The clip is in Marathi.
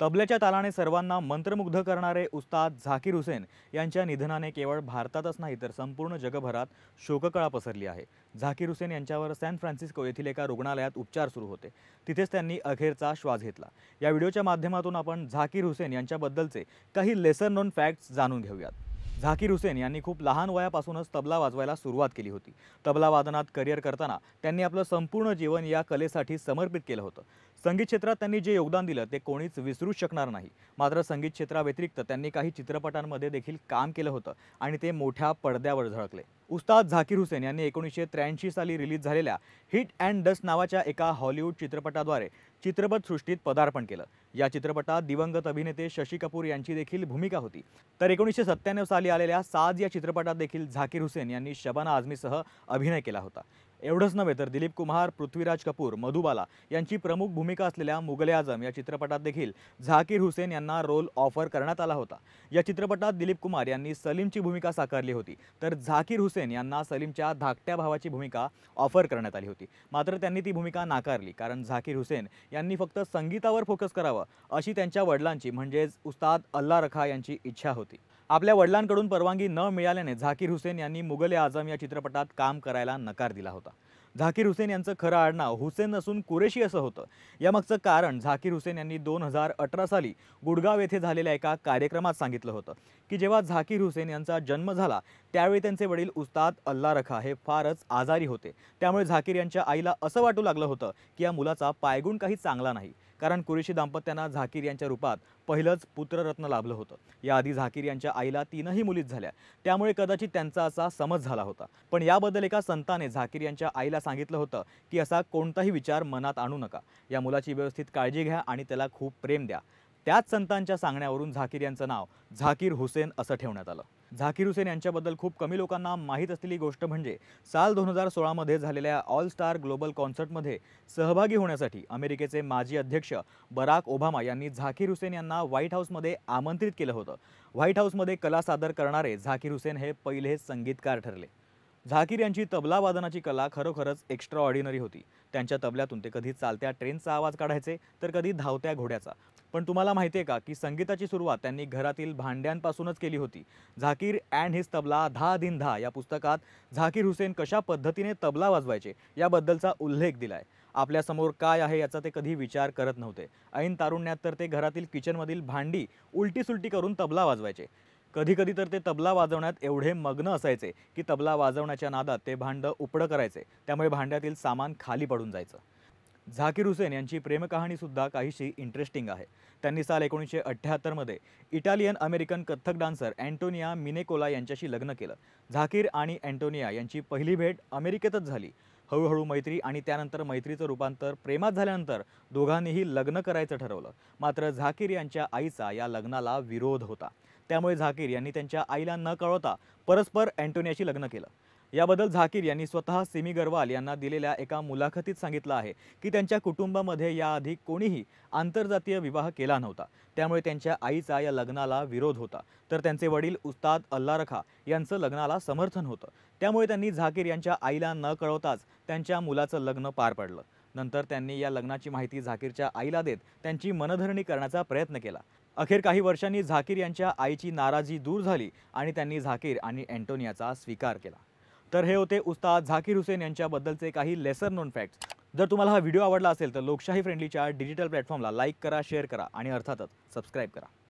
तबल्याच्या तालाने सर्वांना मंत्रमुग्ध करणारे उस्ताद झाकीर हुसेन यांच्या निधनाने केवळ भारतातच नाही तर संपूर्ण जगभरात शोककळा पसरली आहे। झाकीर हुसेन यांच्यावर सॅन फ्रान्सिस्को येथील एका रुग्णालयात उपचार सुरू होते। तिथेच त्यांनी अखेरचा श्वास घेतला। या व्हिडिओच्या माध्यमातून आपण झाकीर हुसेन यांच्याबद्दलचे काही लेसर नोन फॅक्ट्स जाणून घेऊयात। झाकीर हुसेन यांनी खूप लहान वयापासूनच तबला वाजवायला सुरुवात केली होती। तबला वादनात करिअर करताना त्यांनी आपलं संपूर्ण जीवन या कलेसाठी समर्पित केलं होतं। संगीत क्षेत्रात त्यांनी जे योगदान दिलं ते कोणीच विसरूच शकणार नाही। मात्र संगीत क्षेत्राव्यतिरिक्त त्यांनी काही चित्रपटांमध्ये देखील काम केलं होतं आणि ते मोठ्या पडद्यावर झळकले। उस्ताद झाकीर हुसेन यांनी 1983 साली रिलीज झालेल्या हिट अँड डस्ट नावाच्या एका हॉलिवूड चित्रपटाद्वारे चित्रपटसृष्टीत पदार्पण केलं। या चित्रपटात दिवंगत अभिनेते शशी कपूर यांची देखील भूमिका होती। तर 1997 साली आलेल्या साज या चित्रपटात देखील झाकीर हुसेन यांनी शबाना आझमीसह अभिनय केला होता। एवढंच नव्हे तर दिलीप कुमार, पृथ्वीराज कपूर, मधुबाला यांची प्रमुख भूमिका असलेल्या मुगल-ए-आझम या चित्रपटात देखील झाकीर हुसेन यांना रोल ऑफर करण्यात आला होता। या चित्रपटात दिलीप कुमार यांनी सलीमची भूमिका साकारली होती, तर झाकीर हुसेन यांना सलीमच्या धाकट्या भावाची भूमिका ऑफर करण्यात आली होती। मात्र त्यांनी ती भूमिका नाकारली, कारण झाकीर हुसेन यांनी फक्त संगीतावर फोकस करावं अशी त्यांच्या वडिलांची म्हणजेच उस्ताद अल्ला रखा यांची इच्छा होती। आपल्या वडिलांकडून परवानगी न मिळाल्याने झाकीर हुसेन यांनी मुगल-ए-आझम या चित्रपटात काम करायला नकार दिला होता। झाकीर हुसेन यांचं खरं आडनाव हुसेन नसून कुरेशी असं होतं। यामागचं कारण झाकीर हुसेन यांनी 2018 साली गुडगाव येथे झालेल्या एका कार्यक्रमात सांगितलं होतं की जेव्हा झाकीर हुसेन यांचा जन्म झाला त्यावेळी त्यांचे वडील उस्ताद अल्ला रखा हे फारच आजारी होते। त्यामुळे झाकीर यांच्या आईला असं वाटू लागलं होतं की या मुलाचा पायगुण काही चांगला नाही, कारण कुरेशी दाम्पत्यांना झाकीर यांच्या रूपात पहिलंच पुत्ररत्न लाभलं होतं। याआधी झाकीर यांच्या आईला 3ही मुलीच झाल्या, त्यामुळे कदाचित त्यांचा असा समज झाला होता। पण याबद्दल एका संताने झाकीर यांच्या आईला सांगितलं होतं की असा कोणताही विचार मनात आणू नका, या मुलाची व्यवस्थित काळजी घ्या आणि त्याला खूप प्रेम द्या। त्याच संतांच्या सांगण्यावरून झाकीर यांचं नाव झाकीर हुसेन असं ठेवण्यात आलं। झाकीर हुसेन यांच्याबद्दल खूप कमी लोकांना माहीत असलेली गोष्ट म्हणजे साल 2016 मध्ये झालेल्या ऑल स्टार ग्लोबल कॉन्सर्टमध्ये सहभागी होण्यासाठी अमेरिकेचे माजी अध्यक्ष बराक ओबामा यांनी झाकीर हुसेन यांना व्हाईट हाऊसमध्ये आमंत्रित केलं होतं। व्हाईट हाऊसमध्ये कला सादर करणारे झाकीर हुसेन हे पहिले संगीतकार ठरले। झाकीर यांची तबला वादनाची कला खरोखरच एक्स्ट्रा ऑर्डिनरी होती। त्यांच्या तबल्यातून ते कधी चालत्या ट्रेनचा आवाज काढायचे तर कधी धावत्या घोड्याचा। पण तुम्हाला माहिती आहे का की संगीताची सुरुवात त्यांनी घरातील भांड्यांपासूनच केली होती। झाकीर अँड हिज तबला धा दिन धा या पुस्तकात झाकीर हुसेन कशा पद्धतीने तबला वाजवायचे याबद्दलचा उल्लेख दिलाय। आपल्यासमोर काय आहे याचा ते कधी विचार करत नव्हते। ऐन तारुण्यात तर ते घरातील किचनमधील भांडी उलटी-सुलटी करून तबला वाजवायचे। कधी-कधी तर ते तबला वाजवण्यात एवढे मग्न असायचे की तबला वाजवण्याच्या नादात ते भांडं उपडं करायचे, त्यामुळे भांड्यातील सामान खाली पडून जायचं। झाकीर हुसेन यांची प्रेमकहाणी सुद्धा काहीशी इंटरेस्टिंग आहे। त्यांनी साल 1978 मध्ये Italian American Kathak dancer Antonia Minecola यांच्याशी लग्न केलं। झाकीर आणि अँटोनिया यांची पहिली भेट अमेरिकेतच झाली। हळूहळू मैत्री आणि त्यानंतर मैत्रीचं रूपांतर प्रेमात झाल्यानंतर दोघांनीही लग्न करायचं ठरवलं। मात्र झाकीर यांच्या आईचा या लग्नाला विरोध होता, त्यामुळे झाकीर यांनी त्यांच्या आईला न कळवता परस्पर अँटोनियाशी लग्न केलं। याबद्दल झाकीर यांनी स्वतः सिमी गरवाल यांना दिलेल्या एका मुलाखतीत सांगितलं आहे की त्यांच्या कुटुंबामध्ये याआधी कोणीही आंतरजातीय विवाह केला नव्हता, त्यामुळे त्यांच्या आईचा या लग्नाला विरोध होता। तर त्यांचे वडील उस्ताद अल्ला रखा यांचं लग्नाला समर्थन होतं, त्यामुळे त्यांनी झाकीर यांच्या आईला न कळवताच त्यांच्या मुलाचं लग्न पार पडलं। नंतर त्यांनी या लग्नाची माहिती झाकीरच्या आईला देत त्यांची मनधरणी करण्याचा प्रयत्न केला। अखेर काही वर्षांनी झाकीर यांच्या आईची नाराजी दूर झाली आणि त्यांनी झाकीर आणि अँटोनियाचा स्वीकार केला। तर हे होते उस्ताद झाकीर हुसेन यांच्याबद्दलचे काही लेसर नोन फॅक्ट्स। जर तुम्हाला हा व्हिडिओ आवडला असेल तर लोकशाही फ्रेंडलीच्या डिजिटल प्लॅटफॉर्मला लाईक करा, शेअर करा आणि अर्थातच सबस्क्राईब करा।